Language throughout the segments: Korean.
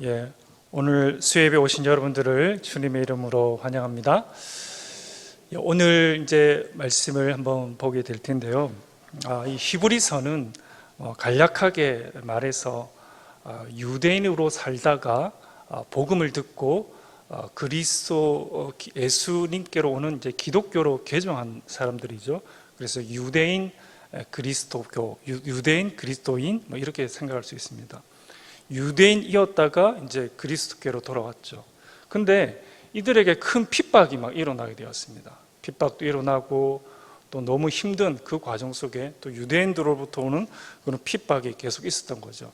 예, 오늘 수예배 오신 여러분들을 주님의 이름으로 환영합니다. 오늘 이제 말씀을 한번 보게 될 텐데요. 이 히브리서는 간략하게 말해서 유대인으로 살다가 복음을 듣고 그리스도 예수님께로 오는 이제 기독교로 개종한 사람들이죠. 그래서 유대인 그리스도교, 유대인 그리스도인 이렇게 생각할 수 있습니다. 유대인이었다가 이제 그리스도께로 돌아왔죠. 근데 이들에게 큰 핍박이 막 일어나게 되었습니다. 핍박도 일어나고 또 너무 힘든 그 과정 속에 또 유대인들로부터 오는 그런 핍박이 계속 있었던 거죠.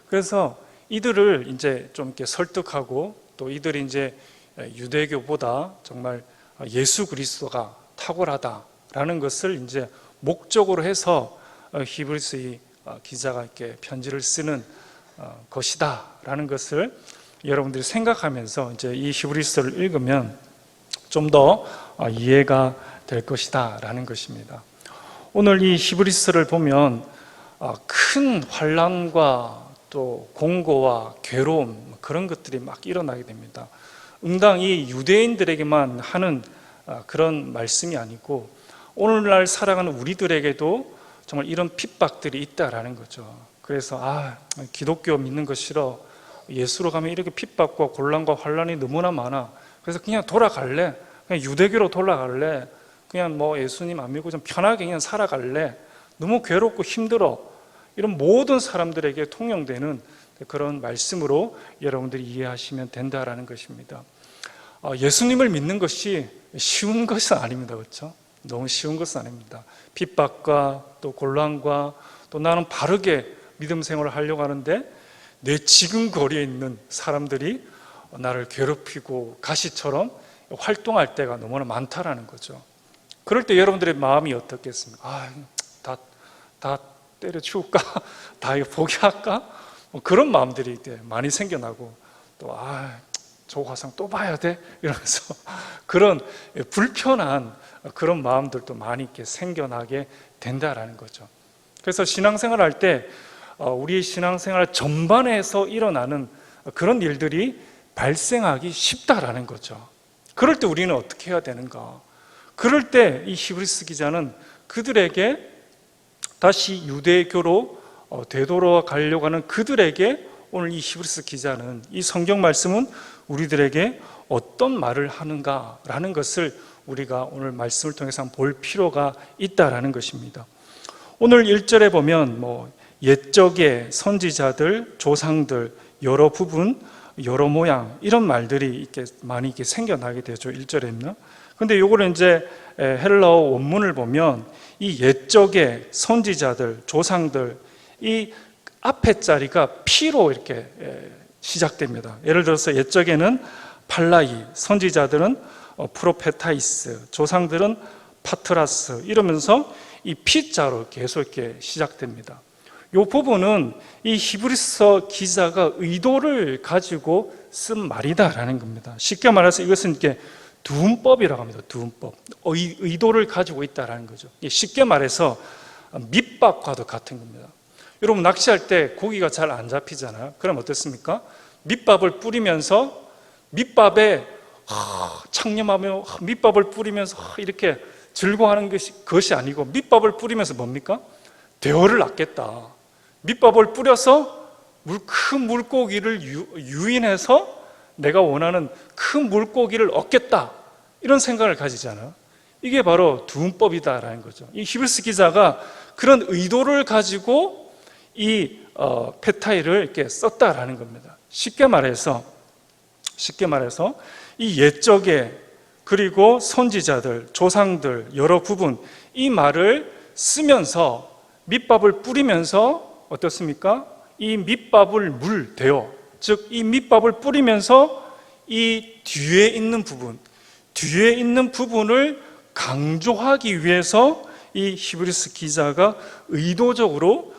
그래서 이들을 이제 좀 이렇게 설득하고 또 이들이 이제 유대교보다 정말 예수 그리스도가 탁월하다라는 것을 이제 목적으로 해서 히브리서 기자가 이렇게 편지를 쓰는 것이다 라는 것을 여러분들이 생각하면서 이제 이 히브리서를 읽으면 좀 더 이해가 될 것이다 라는 것입니다. 오늘 이 히브리서를 보면 큰 환난과 또 공고와 괴로움 그런 것들이 막 일어나게 됩니다. 응당 이 유대인들에게만 하는 그런 말씀이 아니고 오늘날 살아가는 우리들에게도 정말 이런 핍박들이 있다라는 거죠. 그래서 기독교 믿는 거 싫어, 예수로 가면 이렇게 핍박과 곤란과 환란이 너무나 많아, 그래서 그냥 돌아갈래, 그냥 유대교로 돌아갈래, 그냥 뭐 예수님 안 믿고 좀 편하게 그냥 살아갈래, 너무 괴롭고 힘들어, 이런 모든 사람들에게 통용되는 그런 말씀으로 여러분들이 이해하시면 된다라는 것입니다. 예수님을 믿는 것이 쉬운 것은 아닙니다. 그렇죠? 너무 쉬운 것은 아닙니다. 핍박과 또 곤란과 또 나는 바르게 믿음 생활을 하려고 하는데 내 지금 거리에 있는 사람들이 나를 괴롭히고 가시처럼 활동할 때가 너무나 많다라는 거죠. 그럴 때 여러분들의 마음이 어떻겠습니까? 다 때려치울까? 다 이거 포기할까? 그런 마음들이 많이 생겨나고 또 저 화상 또 봐야 돼? 이러면서 그런 불편한 그런 마음들도 많이 이렇게 생겨나게 된다라는 거죠. 그래서 신앙생활 할 때 우리의 신앙생활 전반에서 일어나는 그런 일들이 발생하기 쉽다라는 거죠. 그럴 때 우리는 어떻게 해야 되는가? 그럴 때 이 히브리서 기자는 그들에게 다시 유대교로 되돌아가려고 하는 그들에게 오늘 이 히브리서 기자는 이 성경 말씀은 우리들에게 어떤 말을 하는가라는 것을 우리가 오늘 말씀을 통해서 한번 볼 필요가 있다라는 것입니다. 오늘 1절에 보면 옛적의 선지자들, 조상들, 여러 부분, 여러 모양 이런 말들이 이렇게 많이 이렇게 생겨나게 되죠. 1절에는. 근데 요거를 이제 헬라어 원문을 보면 이 옛적의 선지자들, 조상들 이 앞에 자리가 피로 이렇게 시작됩니다. 예를 들어서 옛적에는 팔라이, 선지자들은 프로페타이스, 조상들은 파트라스 이러면서 이 피자로 계속 이렇게 시작됩니다. 이 부분은 이 히브리서 기자가 의도를 가지고 쓴 말이다라는 겁니다. 쉽게 말해서 이것은 이렇게 두음법이라고 합니다. 두음법. 의도를 가지고 있다라는 거죠. 쉽게 말해서 밑밥과도 같은 겁니다. 여러분 낚시할 때 고기가 잘 안 잡히잖아요. 그럼 어떻습니까? 밑밥을 뿌리면서 밑밥에 창념하며 밑밥을 뿌리면서 이렇게 즐거워하는 것이 아니고 밑밥을 뿌리면서 뭡니까? 대어를 낳겠다. 밑밥을 뿌려서 큰 물고기를 유인해서 내가 원하는 큰 물고기를 얻겠다. 이런 생각을 가지잖아요. 이게 바로 두음법이다라는 거죠. 이 히브리서 기자가 그런 의도를 가지고 이 페타이를 이렇게 썼다라는 겁니다. 쉽게 말해서 이 옛적에 그리고 선지자들, 조상들 여러 부분 이 말을 쓰면서 밑밥을 뿌리면서 어떻습니까? 이 밑밥을 물대어, 즉 이 밑밥을 뿌리면서 이 뒤에 있는 부분을 강조하기 위해서 이 히브리서 기자가 의도적으로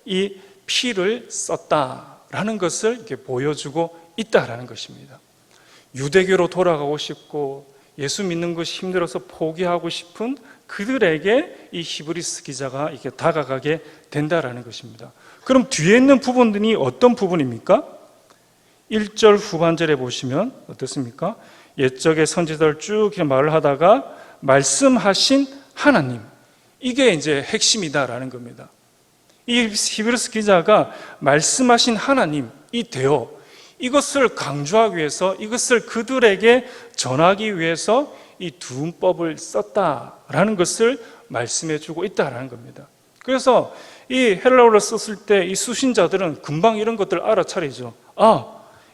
이 피를 썼다라는 것을 이렇게 보여주고 있다라는 것입니다. 유대교로 돌아가고 싶고 예수 믿는 것이 힘들어서 포기하고 싶은 그들에게 이 히브리서 기자가 이렇게 다가가게 된다라는 것입니다. 그럼 뒤에 있는 부분들이 어떤 부분입니까? 1절 후반절에 보시면 어떻습니까? 옛적의 선지자들 쭉 이렇게 말을 하다가 말씀하신 하나님, 이게 이제 핵심이다라는 겁니다. 이 히브리서 기자가 말씀하신 하나님, 이 대어, 이것을 강조하기 위해서, 이것을 그들에게 전하기 위해서 이 두음법을 썼다라는 것을 말씀해 주고 있다라는 겁니다. 그래서 이 헬라어를 썼을 때 이 수신자들은 금방 이런 것들을 알아차리죠.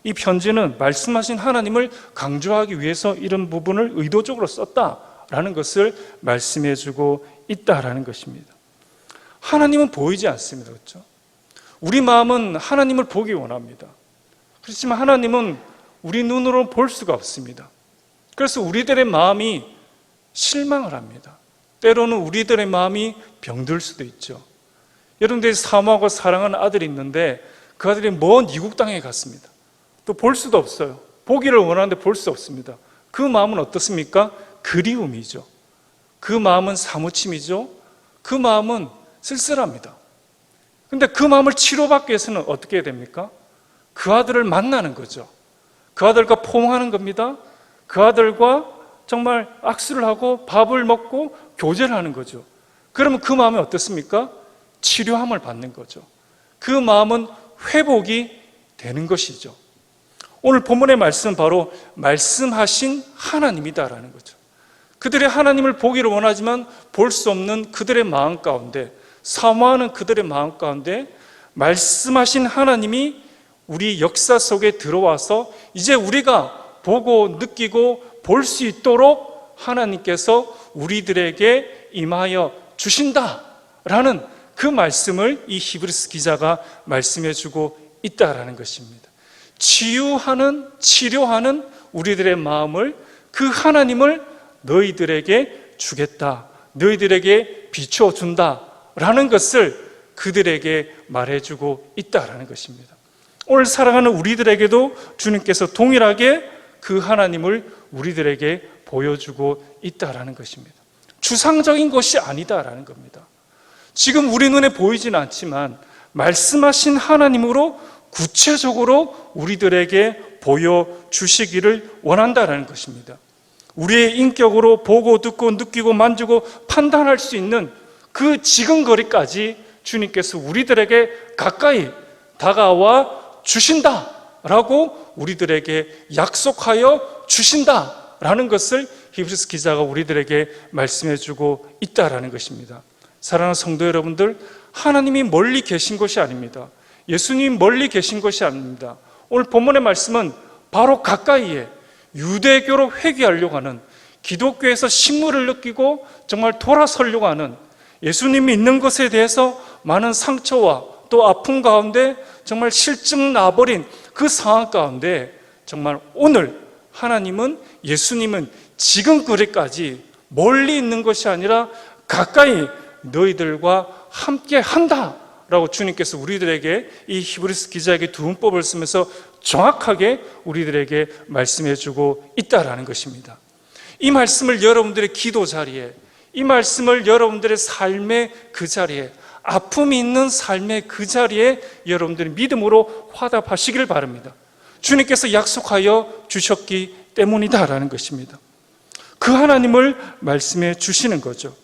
이 편지는 말씀하신 하나님을 강조하기 위해서 이런 부분을 의도적으로 썼다라는 것을 말씀해 주고 있다라는 것입니다. 하나님은 보이지 않습니다. 그렇죠? 우리 마음은 하나님을 보기 원합니다. 그렇지만 하나님은 우리 눈으로 볼 수가 없습니다. 그래서 우리들의 마음이 실망을 합니다. 때로는 우리들의 마음이 병들 수도 있죠. 여러분들이 사모하고 사랑하는 아들이 있는데 그 아들이 먼 이국 땅에 갔습니다. 또 볼 수도 없어요. 보기를 원하는데 볼 수 없습니다. 그 마음은 어떻습니까? 그리움이죠. 그 마음은 사무침이죠. 그 마음은 쓸쓸합니다. 근데 그 마음을 치료받기 위해서는 어떻게 해야 됩니까? 그 아들을 만나는 거죠. 그 아들과 포옹하는 겁니다. 그 아들과 정말 악수를 하고 밥을 먹고 교제를 하는 거죠. 그러면 그 마음이 어떻습니까? 치료함을 받는 거죠. 그 마음은 회복이 되는 것이죠. 오늘 본문의 말씀은 바로 말씀하신 하나님이다라는 거죠. 그들의 하나님을 보기를 원하지만 볼 수 없는 그들의 마음 가운데, 사모하는 그들의 마음 가운데 말씀하신 하나님이 우리 역사 속에 들어와서 이제 우리가 보고 느끼고 볼 수 있도록 하나님께서 우리들에게 임하여 주신다라는 그 말씀을 이 히브리서 기자가 말씀해 주고 있다라는 것입니다. 치유하는, 치료하는 우리들의 마음을, 그 하나님을 너희들에게 주겠다, 너희들에게 비춰준다 라는 것을 그들에게 말해주고 있다라는 것입니다. 오늘 살아가는 우리들에게도 주님께서 동일하게 그 하나님을 우리들에게 보여주고 있다라는 것입니다. 추상적인 것이 아니다라는 겁니다. 지금 우리 눈에 보이지는 않지만 말씀하신 하나님으로 구체적으로 우리들에게 보여주시기를 원한다라는 것입니다. 우리의 인격으로 보고 듣고 느끼고 만지고 판단할 수 있는 그 지근거리까지 주님께서 우리들에게 가까이 다가와 주신다라고 우리들에게 약속하여 주신다라는 것을 히브리서 기자가 우리들에게 말씀해 주고 있다라는 것입니다. 사랑하는 성도 여러분들, 하나님이 멀리 계신 것이 아닙니다. 예수님 멀리 계신 것이 아닙니다. 오늘 본문의 말씀은 바로 가까이에 유대교로 회귀하려고 하는, 기독교에서 신물을 느끼고 정말 돌아서려고 하는, 예수님이 있는 것에 대해서 많은 상처와 또 아픔 가운데 정말 실증 나버린 그 상황 가운데 정말 오늘 하나님은, 예수님은 지금 그리까지 멀리 있는 것이 아니라 가까이 너희들과 함께 한다라고 주님께서 우리들에게 이 히브리서 기자에게 두음법을 쓰면서 정확하게 우리들에게 말씀해 주고 있다라는 것입니다. 이 말씀을 여러분들의 기도 자리에, 이 말씀을 여러분들의 삶의 그 자리에, 아픔이 있는 삶의 그 자리에 여러분들이 믿음으로 화답하시길 바랍니다. 주님께서 약속하여 주셨기 때문이다라는 것입니다. 그 하나님을 말씀해 주시는 거죠.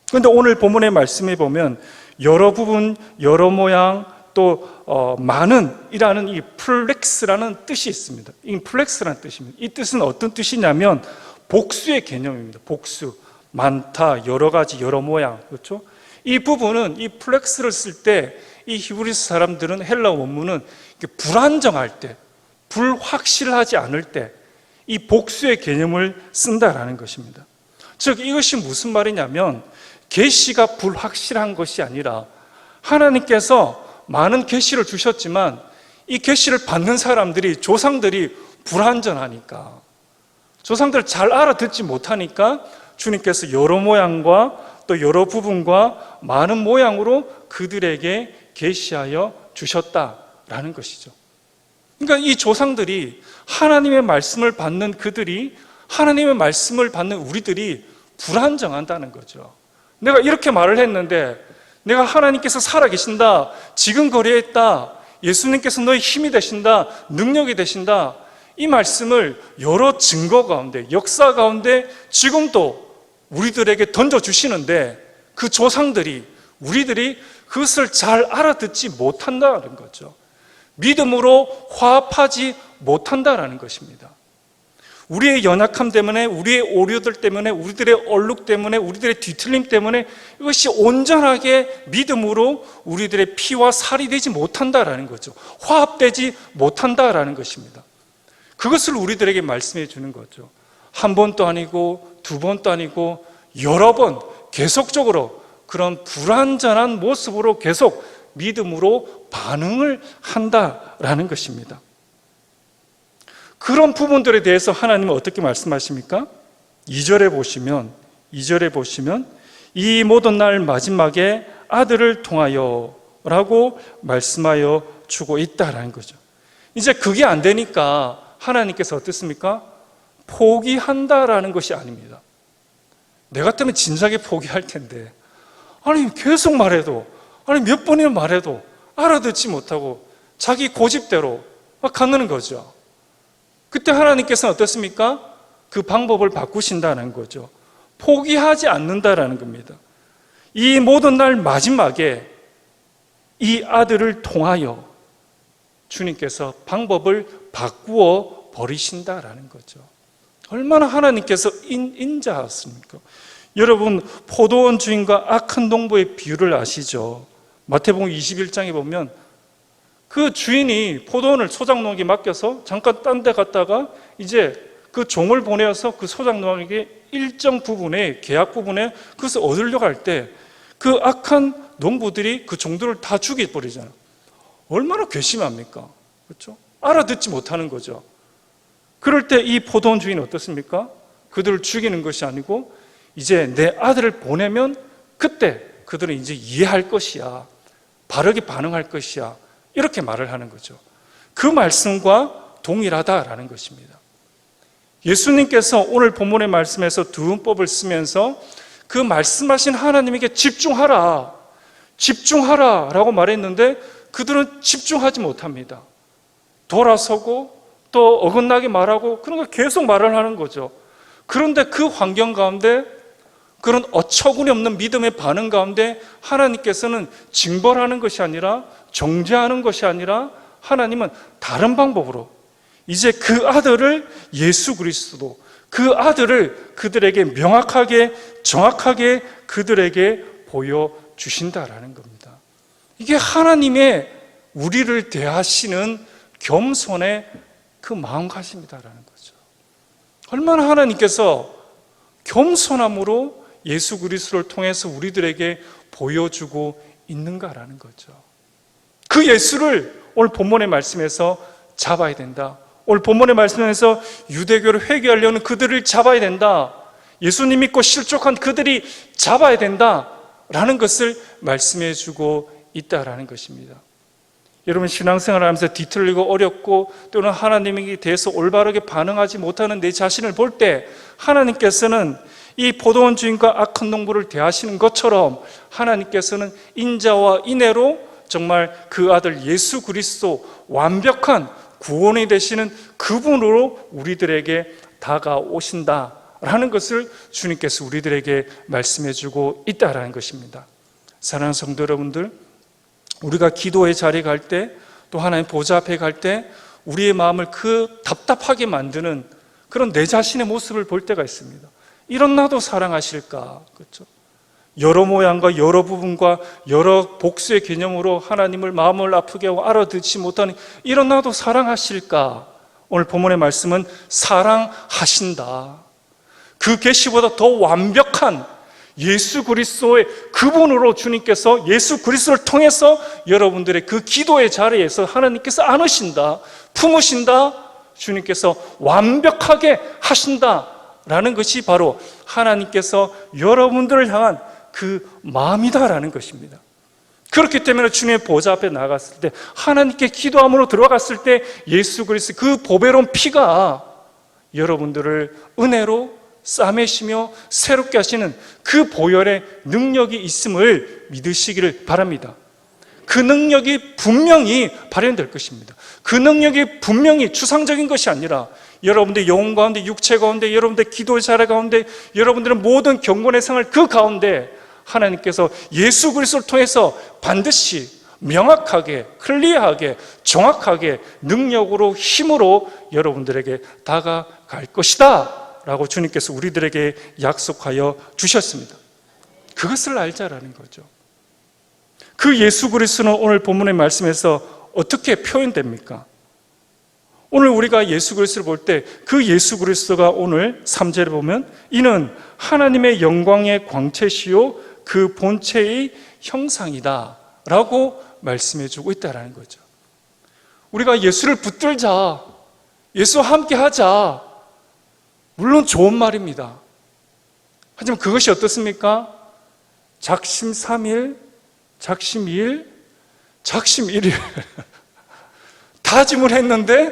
그런데 오늘 본문의 말씀에 보면 여러 부분, 여러 모양, 또 많은 이라는 이 플렉스라는 뜻이 있습니다. 이 플렉스라는 뜻입니다. 이 뜻은 어떤 뜻이냐면 복수의 개념입니다. 복수, 많다, 여러 가지, 여러 모양, 그렇죠? 이 부분은, 이 플렉스를 쓸 때 이 히브리서 사람들은, 헬라 원문은 불안정할 때, 불확실하지 않을 때 이 복수의 개념을 쓴다라는 것입니다. 즉 이것이 무슨 말이냐면 계시가 불확실한 것이 아니라 하나님께서 많은 계시를 주셨지만 이 계시를 받는 사람들이, 조상들이 불완전하니까, 조상들을 잘 알아듣지 못하니까 주님께서 여러 모양과 또 여러 부분과 많은 모양으로 그들에게 계시하여 주셨다라는 것이죠. 그러니까 이 조상들이, 하나님의 말씀을 받는 그들이, 하나님의 말씀을 받는 우리들이 불안정한다는 거죠. 내가 이렇게 말을 했는데, 내가 하나님께서 살아계신다, 지금 거리에 있다, 예수님께서 너의 힘이 되신다, 능력이 되신다, 이 말씀을 여러 증거 가운데, 역사 가운데 지금도 우리들에게 던져주시는데, 그 조상들이, 우리들이 그것을 잘 알아듣지 못한다는 거죠. 믿음으로 화합하지 못한다라는 것입니다. 우리의 연약함 때문에, 우리의 오류들 때문에, 우리들의 얼룩 때문에, 우리들의 뒤틀림 때문에 이것이 온전하게 믿음으로 우리들의 피와 살이 되지 못한다라는 거죠. 화합되지 못한다라는 것입니다. 그것을 우리들에게 말씀해 주는 거죠. 한 번도 아니고 두 번도 아니고 여러 번 계속적으로 그런 불완전한 모습으로 계속 믿음으로 반응을 한다라는 것입니다. 그런 부분들에 대해서 하나님은 어떻게 말씀하십니까? 2절에 보시면 이 모든 날 마지막에 아들을 통하여 라고 말씀하여 주고 있다라는 거죠. 이제 그게 안 되니까 하나님께서 어떻습니까? 포기한다라는 것이 아닙니다. 내 같으면 진작에 포기할 텐데, 아니 계속 말해도, 아니 몇 번이나 말해도 알아듣지 못하고 자기 고집대로 막 가는 거죠. 그때 하나님께서는 어떻습니까? 그 방법을 바꾸신다는 거죠. 포기하지 않는다라는 겁니다. 이 모든 날 마지막에 이 아들을 통하여 주님께서 방법을 바꾸어 버리신다라는 거죠. 얼마나 하나님께서 인자하십니까? 여러분, 포도원 주인과 악한 농부의 비유를 아시죠? 마태복음 21장에 보면 그 주인이 포도원을 소작농에게 맡겨서 잠깐 딴 데 갔다가 이제 그 종을 보내어서 그 소작농에게 일정 부분에, 계약 부분에 그것을 얻으려고 할 때 그 악한 농부들이 그 종들을 다 죽여버리잖아요. 얼마나 괘씸합니까? 그렇죠? 알아듣지 못하는 거죠. 그럴 때 이 포도원 주인은 어떻습니까? 그들을 죽이는 것이 아니고 이제 내 아들을 보내면 그때 그들은 이제 이해할 것이야, 바르게 반응할 것이야, 이렇게 말을 하는 거죠. 그 말씀과 동일하다라는 것입니다. 예수님께서 오늘 본문의 말씀에서 두음법을 쓰면서 그 말씀하신 하나님에게 집중하라 라고 말했는데 그들은 집중하지 못합니다. 돌아서고 또 어긋나게 말하고 그런 걸 계속 말을 하는 거죠. 그런데 그 환경 가운데, 그런 어처구니 없는 믿음의 반응 가운데 하나님께서는 징벌하는 것이 아니라, 정죄하는 것이 아니라, 하나님은 다른 방법으로 이제 그 아들을, 예수 그리스도, 그 아들을 그들에게 명확하게, 정확하게 그들에게 보여주신다라는 겁니다. 이게 하나님의 우리를 대하시는 겸손의 그 마음가짐이다라는 거죠. 얼마나 하나님께서 겸손함으로 예수 그리스도를 통해서 우리들에게 보여주고 있는가라는 거죠. 그 예수를 오늘 본문의 말씀에서 잡아야 된다. 오늘 본문의 말씀에서 유대교를 회개하려는 그들을 잡아야 된다. 예수님 믿고 실족한 그들이 잡아야 된다라는 것을 말씀해 주고 있다라는 것입니다. 여러분, 신앙생활을 하면서 뒤틀리고 어렵고 또는 하나님에 대해서 올바르게 반응하지 못하는 내 자신을 볼 때 하나님께서는 이 포도원 주인과 악한 농부를 대하시는 것처럼 하나님께서는 인자와 인애로 정말 그 아들 예수 그리스도, 완벽한 구원이 되시는 그분으로 우리들에게 다가오신다라는 것을 주님께서 우리들에게 말씀해 주고 있다라는 것입니다. 사랑하는 성도 여러분들, 우리가 기도의 자리에 갈 때, 또 하나님 보좌 앞에 갈 때 우리의 마음을 그 답답하게 만드는 그런 내 자신의 모습을 볼 때가 있습니다. 이런 나도 사랑하실까? 그렇죠? 여러 모양과 여러 부분과 여러 복수의 개념으로 하나님을 마음을 아프게 하고 알아듣지 못하는 이런 나도 사랑하실까? 오늘 본문의 말씀은 사랑하신다. 그 계시보다 더 완벽한 예수 그리스도의 그분으로 주님께서 예수 그리스도를 통해서 여러분들의 그 기도의 자리에서 하나님께서 안으신다, 품으신다, 주님께서 완벽하게 하신다라는 것이 바로 하나님께서 여러분들을 향한 그 마음이다라는 것입니다. 그렇기 때문에 주님의 보좌 앞에 나갔을 때, 하나님께 기도함으로 들어갔을 때 예수 그리스도 그 보배로운 피가 여러분들을 은혜로 싸매시며 새롭게 하시는 그 보혈의 능력이 있음을 믿으시기를 바랍니다. 그 능력이 분명히 발현될 것입니다. 그 능력이 분명히 추상적인 것이 아니라 여러분들 영혼 가운데, 육체 가운데, 여러분들 기도의 자리 가운데, 여러분들은 모든 경건의 생활 그 가운데 하나님께서 예수 그리스도를 통해서 반드시 명확하게, 클리어하게, 정확하게 능력으로, 힘으로 여러분들에게 다가갈 것이다 라고 주님께서 우리들에게 약속하여 주셨습니다. 그것을 알자라는 거죠. 그 예수 그리스도는 오늘 본문의 말씀에서 어떻게 표현됩니까? 오늘 우리가 예수 그리스도를 볼 때 그 예수 그리스도가 오늘 3절에 보면 이는 하나님의 영광의 광채시요 그 본체의 형상이다 라고 말씀해 주고 있다는 거죠. 우리가 예수를 붙들자, 예수와 함께 하자, 물론 좋은 말입니다. 하지만 그것이 어떻습니까? 작심 3일, 작심 2일, 작심 1일 다짐을 했는데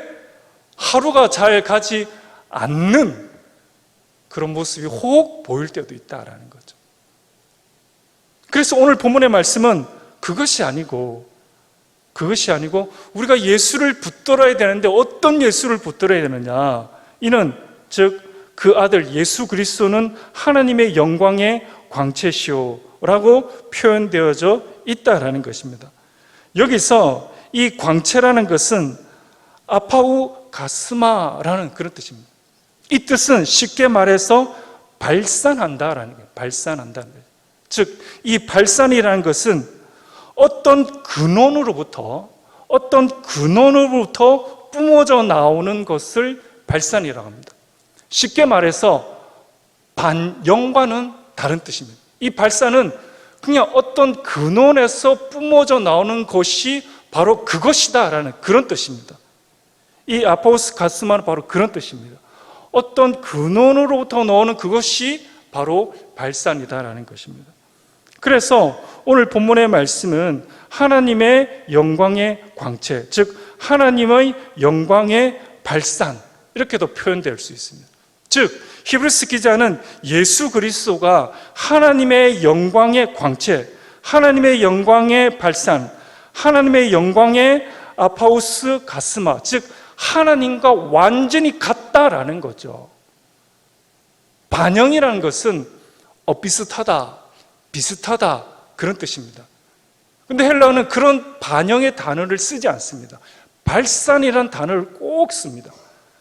하루가 잘 가지 않는 그런 모습이 혹 보일 때도 있다라는 거죠. 그래서 오늘 본문의 말씀은 그것이 아니고 우리가 예수를 붙들어야 되는데 어떤 예수를 붙들어야 되느냐? 이는 즉 그 아들 예수 그리스도는 하나님의 영광의 광채시오 라고 표현되어져 있다라는 것입니다. 여기서 이 광채라는 것은 아파우 가스마라는 그런 뜻입니다. 이 뜻은 쉽게 말해서 발산한다라는 거예요. 발산한다는 거예요. 즉, 이 발산이라는 것은 어떤 근원으로부터 뿜어져 나오는 것을 발산이라고 합니다. 쉽게 말해서 반영과는 다른 뜻입니다. 이 발산은 그냥 어떤 근원에서 뿜어져 나오는 것이 바로 그것이다라는 그런 뜻입니다. 이 아파우스 가스마는 바로 그런 뜻입니다. 어떤 근원으로부터 나오는 그것이 바로 발산이다라는 것입니다. 그래서 오늘 본문의 말씀은 하나님의 영광의 광채, 즉 하나님의 영광의 발산 이렇게도 표현될 수 있습니다. 즉 히브리서 기자는 예수 그리스도가 하나님의 영광의 광채, 하나님의 영광의 발산, 하나님의 영광의 아파우스 가스마, 즉 하나님과 완전히 같다라는 거죠. 반영이라는 것은 비슷하다, 비슷하다 그런 뜻입니다. 근데 헬라어는 그런 반영의 단어를 쓰지 않습니다. 발산이라는 단어를 꼭 씁니다.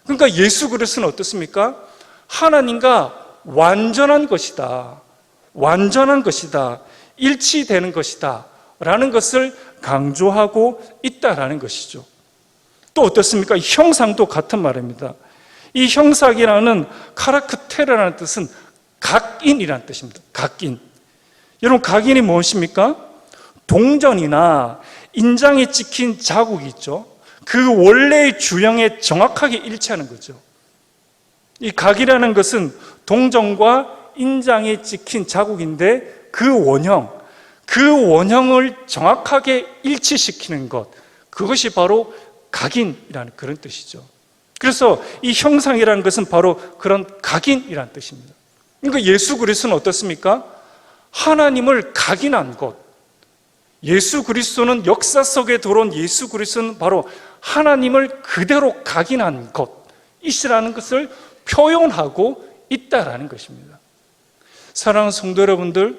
그러니까 예수 그리스도는 어떻습니까? 하나님과 완전한 것이다, 완전한 것이다, 일치되는 것이다 라는 것을 강조하고 있다라는 것이죠. 또 어떻습니까? 형상도 같은 말입니다. 이 형상이라는 카라크테르라는 뜻은 각인이라는 뜻입니다. 각인. 여러분, 각인이 무엇입니까? 동전이나 인장에 찍힌 자국이 있죠. 그 원래의 주형에 정확하게 일치하는 거죠. 이 각이라는 것은 동전과 인장에 찍힌 자국인데 그 원형을 정확하게 일치시키는 것, 그것이 바로 각인이라는 그런 뜻이죠. 그래서 이 형상이라는 것은 바로 그런 각인이라는 뜻입니다. 그러니까 예수 그리스도는 어떻습니까? 하나님을 각인한 것. 예수 그리스도는 역사 속에 들어온 예수 그리스도는 바로 하나님을 그대로 각인한 것이라는 것을 표현하고 있다라는 것입니다. 사랑하는 성도 여러분들,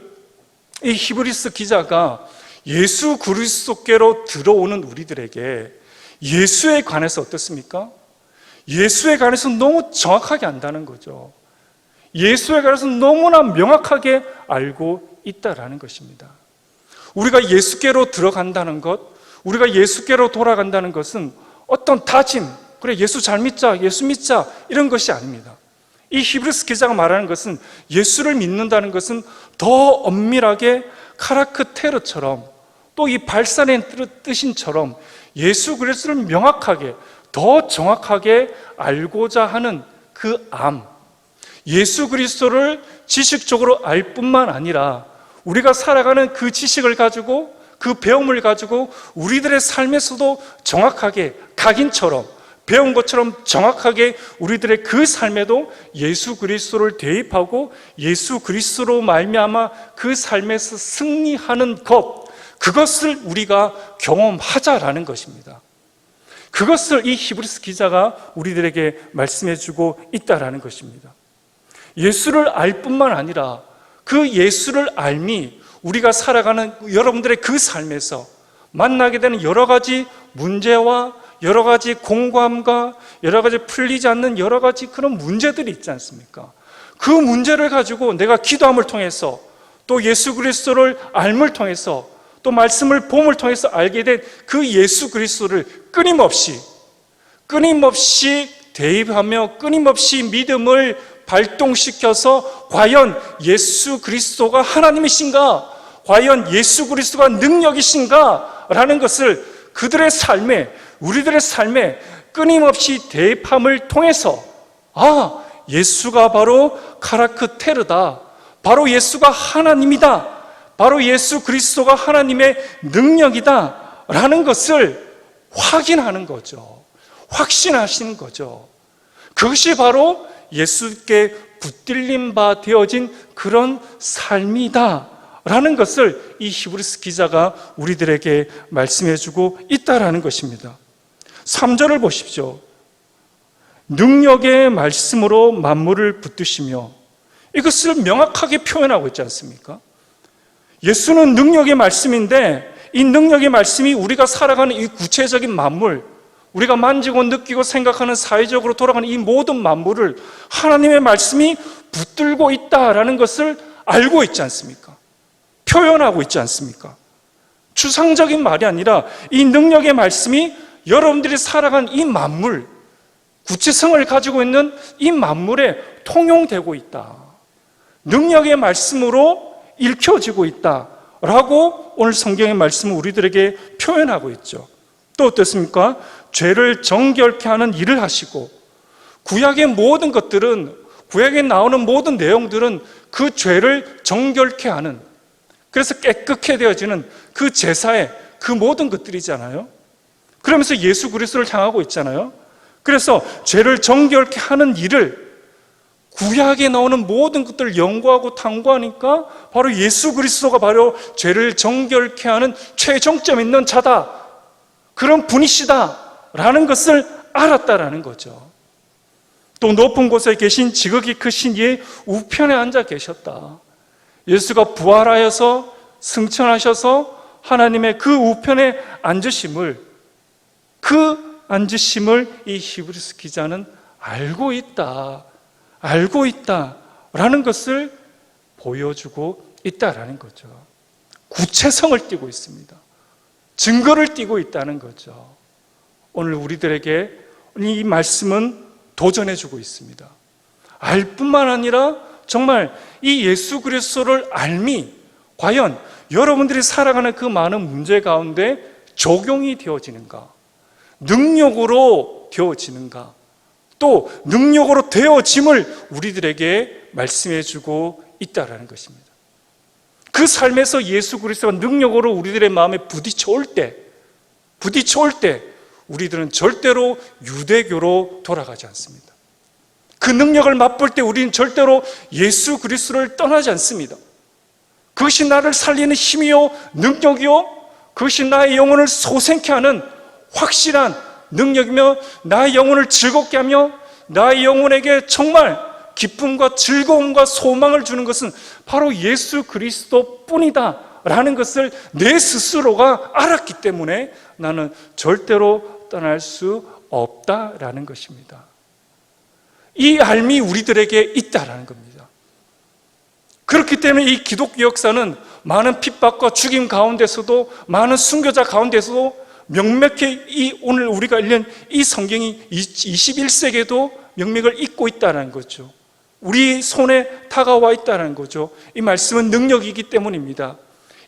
이 히브리서 기자가 예수 그리스도께로 들어오는 우리들에게 예수에 관해서 어떻습니까? 예수에 관해서 너무 정확하게 안다는 거죠. 예수에 관해서 너무나 명확하게 알고 있다라는 것입니다. 우리가 예수께로 들어간다는 것, 우리가 예수께로 돌아간다는 것은 어떤 다짐, 그래 예수 잘 믿자, 예수 믿자 이런 것이 아닙니다. 이 히브리서 기자가 말하는 것은 예수를 믿는다는 것은 더 엄밀하게 카라크테르처럼 또 이 발산의 뜻인처럼 예수 그리스도를 명확하게 더 정확하게 알고자 하는 그 암, 예수 그리스도를 지식적으로 알 뿐만 아니라 우리가 살아가는 그 지식을 가지고 그 배움을 가지고 우리들의 삶에서도 정확하게 각인처럼 배운 것처럼 정확하게 우리들의 그 삶에도 예수 그리스도를 대입하고 예수 그리스도로 말미암아 그 삶에서 승리하는 것, 그것을 우리가 경험하자라는 것입니다. 그것을 이 히브리서 기자가 우리들에게 말씀해주고 있다라는 것입니다. 예수를 알 뿐만 아니라 그 예수를 알미 우리가 살아가는 여러분들의 그 삶에서 만나게 되는 여러 가지 문제와 여러 가지 공감과 여러 가지 풀리지 않는 여러 가지 그런 문제들이 있지 않습니까? 그 문제를 가지고 내가 기도함을 통해서 또 예수 그리스도를 알을 통해서 또 말씀을 봄을 통해서 알게 된 그 예수 그리스도를 끊임없이 대입하며 끊임없이 믿음을 발동시켜서 과연 예수 그리스도가 하나님이신가? 과연 예수 그리스도가 능력이신가? 라는 것을 그들의 삶에, 우리들의 삶에 끊임없이 대입함을 통해서 예수가 바로 카라크테르다, 바로 예수가 하나님이다, 바로 예수 그리스도가 하나님의 능력이다 라는 것을 확인하는 거죠. 확신하시는 거죠. 그것이 바로 예수께 붙들림 바 되어진 그런 삶이다 라는 것을 이 히브리서 기자가 우리들에게 말씀해주고 있다라는 것입니다. 3절을 보십시오. 능력의 말씀으로 만물을 붙드시며, 이것을 명확하게 표현하고 있지 않습니까? 예수는 능력의 말씀인데 이 능력의 말씀이 우리가 살아가는 이 구체적인 만물, 우리가 만지고 느끼고 생각하는 사회적으로 돌아가는 이 모든 만물을 하나님의 말씀이 붙들고 있다라는 것을 알고 있지 않습니까? 표현하고 있지 않습니까? 추상적인 말이 아니라 이 능력의 말씀이 여러분들이 살아간 이 만물, 구체성을 가지고 있는 이 만물에 통용되고 있다. 능력의 말씀으로 읽혀지고 있다라고 오늘 성경의 말씀은 우리들에게 표현하고 있죠. 또 어떻습니까? 죄를 정결케 하는 일을 하시고, 구약의 모든 것들은, 구약에 나오는 모든 내용들은 그 죄를 정결케 하는, 그래서 깨끗게 되어지는 그 제사의 그 모든 것들이잖아요. 그러면서 예수 그리스도를 향하고 있잖아요. 그래서 죄를 정결케 하는 일을, 구약에 나오는 모든 것들을 연구하고 탐구하니까 바로 예수 그리스도가 바로 죄를 정결케 하는 최종점 있는 자다, 그런 분이시다 라는 것을 알았다라는 거죠. 또 높은 곳에 계신 지극히 크신 이의 우편에 앉아 계셨다. 예수가 부활하여서 승천하셔서 하나님의 그 우편에 앉으심을, 그 앉으심을 이 히브리서 기자는 알고 있다라는 것을 보여주고 있다라는 거죠. 구체성을 띠고 있습니다. 증거를 띠고 있다는 거죠. 오늘 우리들에게 이 말씀은 도전해주고 있습니다. 알 뿐만 아니라 정말 이 예수 그리스도를 알미 과연 여러분들이 살아가는 그 많은 문제 가운데 적용이 되어지는가, 능력으로 되어지는가, 또 능력으로 되어짐을 우리들에게 말씀해주고 있다는 것입니다. 그 삶에서 예수 그리스도가 능력으로 우리들의 마음에 부딪혀올 때 우리들은 절대로 유대교로 돌아가지 않습니다. 그 능력을 맛볼 때 우리는 절대로 예수 그리스도를 떠나지 않습니다. 그것이 나를 살리는 힘이요 능력이요, 그것이 나의 영혼을 소생케 하는 확실한 능력이며 나의 영혼을 즐겁게 하며 나의 영혼에게 정말 기쁨과 즐거움과 소망을 주는 것은 바로 예수 그리스도뿐이다 라는 것을 내 스스로가 알았기 때문에 나는 절대로 떠날 수 없다라는 것입니다. 이 알미 우리들에게 있다라는 겁니다. 그렇기 때문에 이 기독교 역사는 많은 핍박과 죽임 가운데서도, 많은 순교자 가운데서도 명맥히 이 오늘 우리가 읽는 이 성경이 21세기에도 명맥을 잇고 있다는 거죠. 우리 손에 다가와 있다는 거죠. 이 말씀은 능력이기 때문입니다.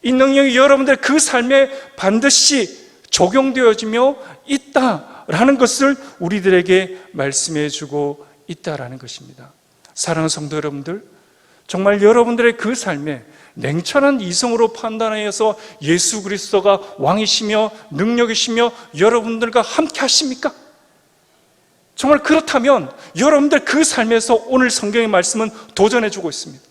이 능력이 여러분들 그 삶에 반드시 적용되어지며 있다라는 것을 우리들에게 말씀해 주고 있다라는 것입니다. 사랑하는 성도 여러분들, 정말 여러분들의 그 삶에 냉철한 이성으로 판단하여서 예수 그리스도가 왕이시며 능력이시며 여러분들과 함께 하십니까? 정말 그렇다면 여러분들 그 삶에서 오늘 성경의 말씀은 도전해 주고 있습니다.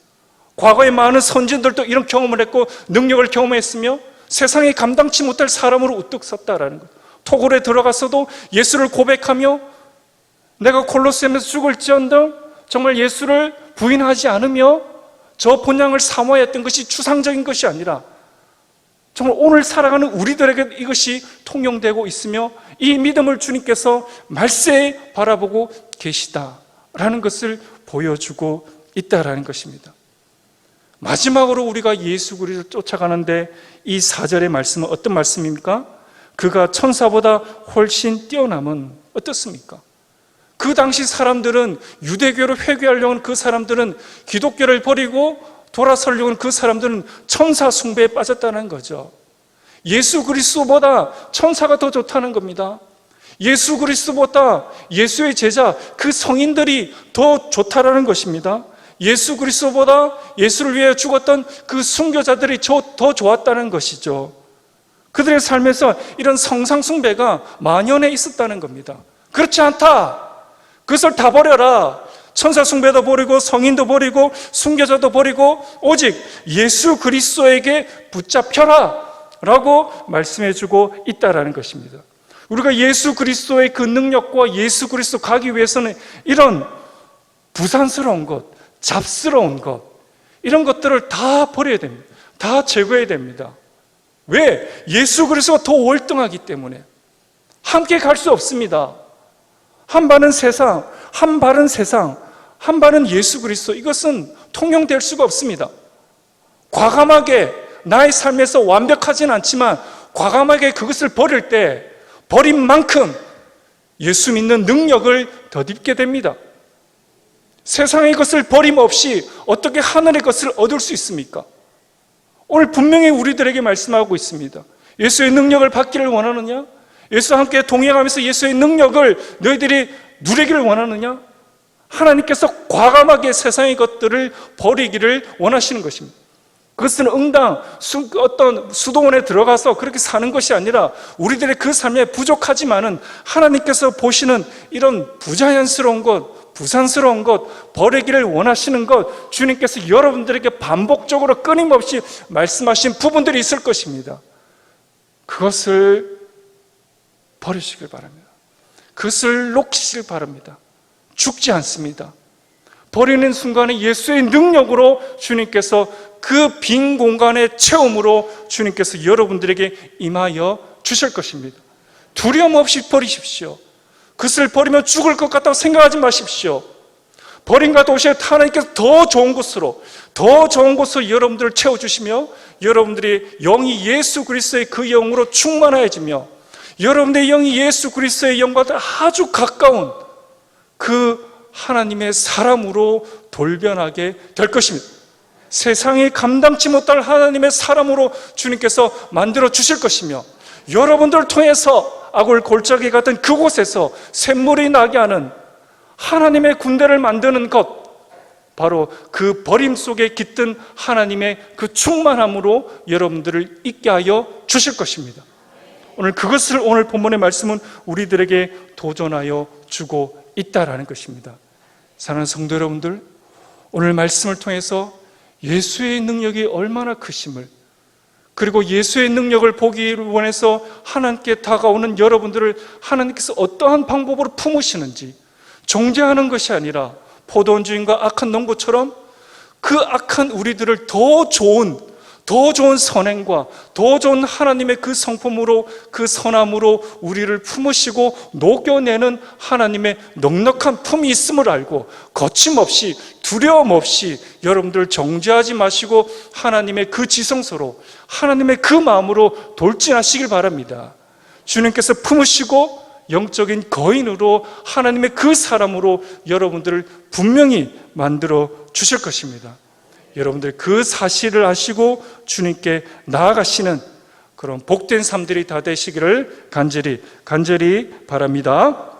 과거에 많은 선진들도 이런 경험을 했고 능력을 경험했으며 세상에 감당치 못할 사람으로 우뚝 섰다라는 것. 토굴에 들어가서도 예수를 고백하며 내가 콜로세움에서 죽을지언정 정말 예수를 부인하지 않으며 저 본향을 사모하여 했던 것이 추상적인 것이 아니라 정말 오늘 살아가는 우리들에게 이것이 통용되고 있으며 이 믿음을 주님께서 말세에 바라보고 계시다라는 것을 보여주고 있다라는 것입니다. 마지막으로 우리가 예수 그리스도를 쫓아가는데 이 4절의 말씀은 어떤 말씀입니까? 그가 천사보다 훨씬 뛰어남은 어떻습니까? 그 당시 사람들은 유대교로 회귀하려는 그 사람들은 기독교를 버리고 돌아서려는 그 사람들은 천사 숭배에 빠졌다는 거죠. 예수 그리스도보다 천사가 더 좋다는 겁니다. 예수 그리스도보다 예수의 제자 그 성인들이 더 좋다라는 것입니다. 예수 그리스도보다 예수를 위해 죽었던 그 순교자들이 더 좋았다는 것이죠. 그들의 삶에서 이런 성상 숭배가 만연해 있었다는 겁니다. 그렇지 않다. 그것을 다 버려라. 천사 숭배도 버리고 성인도 버리고 순교자도 버리고 오직 예수 그리스도에게 붙잡혀라 라고 말씀해주고 있다라는 것입니다. 우리가 예수 그리스도의 그 능력과 예수 그리스도 가기 위해서는 이런 부산스러운 것, 잡스러운 것, 이런 것들을 다 버려야 됩니다. 다 제거해야 됩니다. 왜? 예수 그리스도가 더 월등하기 때문에 함께 갈 수 없습니다. 한 발은 세상, 한 발은 세상, 한 발은 예수 그리스도, 이것은 통용될 수가 없습니다. 과감하게 나의 삶에서 완벽하진 않지만 과감하게 그것을 버릴 때 버린 만큼 예수 믿는 능력을 덧입게 됩니다. 세상의 것을 버림없이 어떻게 하늘의 것을 얻을 수 있습니까? 오늘 분명히 우리들에게 말씀하고 있습니다. 예수의 능력을 받기를 원하느냐? 예수와 함께 동행하면서 예수의 능력을 너희들이 누리기를 원하느냐? 하나님께서 과감하게 세상의 것들을 버리기를 원하시는 것입니다. 그것은 응당 어떤 수도원에 들어가서 그렇게 사는 것이 아니라 우리들의 그 삶에 부족하지만은 하나님께서 보시는 이런 부자연스러운 것, 부산스러운 것, 버리기를 원하시는 것, 주님께서 여러분들에게 반복적으로 끊임없이 말씀하신 부분들이 있을 것입니다. 그것을 버리시길 바랍니다. 그것을 놓기시길 바랍니다. 죽지 않습니다. 버리는 순간에 예수의 능력으로 주님께서 그 빈 공간의 체험으로 주님께서 여러분들에게 임하여 주실 것입니다. 두려움 없이 버리십시오. 그것을 버리면 죽을 것 같다고 생각하지 마십시오. 버림과 동시에 하나님께서 더 좋은 곳으로 여러분들을 채워주시며 여러분들의 영이 예수 그리스도의 그 영으로 충만해지며 여러분들의 영이 예수 그리스도의 영과 아주 가까운 그 하나님의 사람으로 돌변하게 될 것입니다. 세상이 감당치 못할 하나님의 사람으로 주님께서 만들어 주실 것이며 여러분들을 통해서 아굴 골짜기 같은 그곳에서 샘물이 나게 하는 하나님의 군대를 만드는 것, 바로 그 버림 속에 깃든 하나님의 그 충만함으로 여러분들을 있게 하여 주실 것입니다. 오늘 그것을 오늘 본문의 말씀은 우리들에게 도전하여 주고 있다라는 것입니다. 사랑하는 성도 여러분들, 오늘 말씀을 통해서 예수의 능력이 얼마나 크심을, 그리고 예수의 능력을 보기를 원해서 하나님께 다가오는 여러분들을 하나님께서 어떠한 방법으로 품으시는지, 정죄하는 것이 아니라 포도원 주인과 악한 농부처럼 그 악한 우리들을 더 좋은 선행과 더 좋은 하나님의 그 성품으로, 그 선함으로 우리를 품으시고 녹여내는 하나님의 넉넉한 품이 있음을 알고 거침없이, 두려움 없이 여러분들 정죄하지 마시고 하나님의 그 지성소로, 하나님의 그 마음으로 돌진하시길 바랍니다. 주님께서 품으시고 영적인 거인으로 하나님의 그 사람으로 여러분들을 분명히 만들어 주실 것입니다. 여러분들 그 사실을 아시고 주님께 나아가시는 그런 복된 삶들이 다 되시기를 간절히 바랍니다.